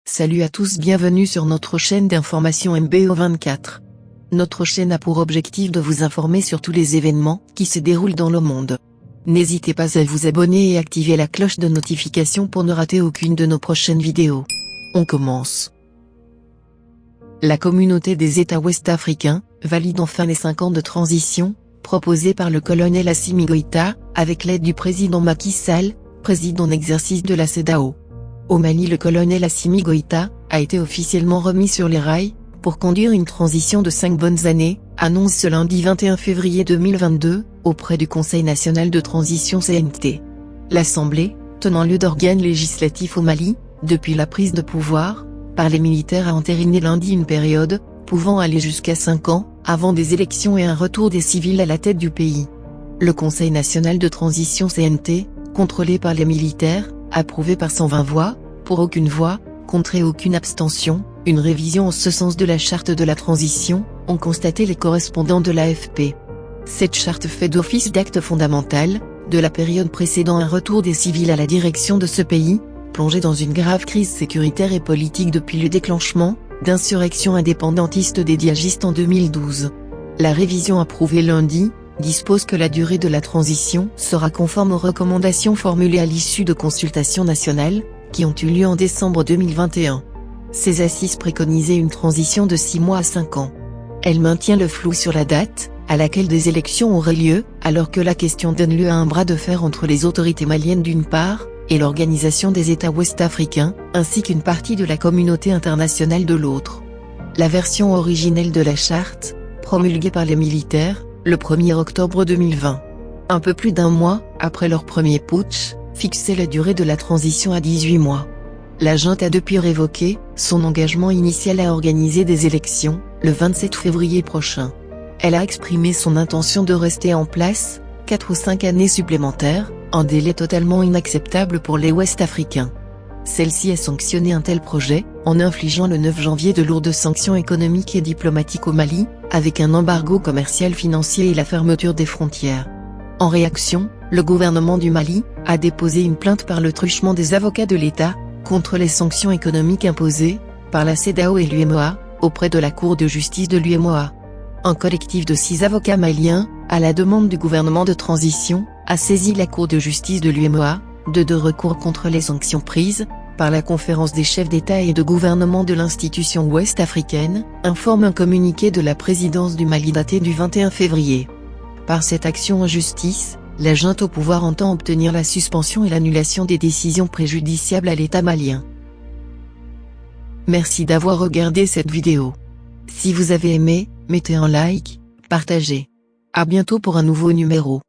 Salut à tous, bienvenue sur notre chaîne d'information MBO24. Notre chaîne a pour objectif de vous informer sur tous les événements qui se déroulent dans le monde. N'hésitez pas à vous abonner et activer la cloche de notification pour ne rater aucune de nos prochaines vidéos. On commence. La communauté des États ouest-africains valide enfin les 5 ans de transition, proposés par le colonel Assimi Goïta, avec l'aide du président Macky Sall, président en exercice de la CEDEAO. Au Mali, le colonel Assimi Goïta a été officiellement remis sur les rails pour conduire une transition de 5 bonnes années, annonce ce lundi 21 février 2022, auprès du Conseil national de transition CNT. L'Assemblée, tenant lieu d'organe législatif au Mali, depuis la prise de pouvoir par les militaires, a entériné lundi une période pouvant aller jusqu'à 5 ans, avant des élections et un retour des civils à la tête du pays. Le Conseil national de transition CNT, contrôlé par les militaires, approuvé par 120 voix, pour aucune voix, contre et aucune abstention, une révision en ce sens de la charte de la transition, ont constaté les correspondants de l'AFP. Cette charte fait d'office d'acte fondamental de la période précédant un retour des civils à la direction de ce pays, plongé dans une grave crise sécuritaire et politique depuis le déclenchement d'insurrections indépendantistes des djihadistes en 2012. La révision approuvée lundi dispose que la durée de la transition sera conforme aux recommandations formulées à l'issue de consultations nationales, qui ont eu lieu en décembre 2021. Ces assises préconisaient une transition de 6 mois à 5 ans. Elle maintient le flou sur la date à laquelle des élections auraient lieu, alors que la question donne lieu à un bras de fer entre les autorités maliennes d'une part, et l'Organisation des États ouest-africains, ainsi qu'une partie de la communauté internationale de l'autre. La version originelle de la charte, promulguée par les militaires, le 1er octobre 2020. Un peu plus d'un mois après leur premier putsch, fixait la durée de la transition à 18 mois. La junte a depuis révoqué son engagement initial à organiser des élections, le 27 février prochain. Elle a exprimé son intention de rester en place 4 ou 5 années supplémentaires, un délai totalement inacceptable pour les Ouest-Africains. Celle-ci a sanctionné un tel projet, en infligeant le 9 janvier de lourdes sanctions économiques et diplomatiques au Mali, avec un embargo commercial, financier et la fermeture des frontières. En réaction, le gouvernement du Mali a déposé une plainte par le truchement des avocats de l'État, contre les sanctions économiques imposées par la CEDEAO et l'UEMOA, auprès de la Cour de justice de l'UEMOA. Un collectif de 6 avocats maliens, à la demande du gouvernement de transition, a saisi la Cour de justice de l'UEMOA, de 2 recours contre les sanctions prises par la conférence des chefs d'État et de gouvernement de l'institution ouest-africaine, informe un communiqué de la présidence du Mali daté du 21 février. Par cette action en justice, la junte au pouvoir entend obtenir la suspension et l'annulation des décisions préjudiciables à l'État malien. Merci d'avoir regardé cette vidéo. Si vous avez aimé, mettez un like, partagez. À bientôt pour un nouveau numéro.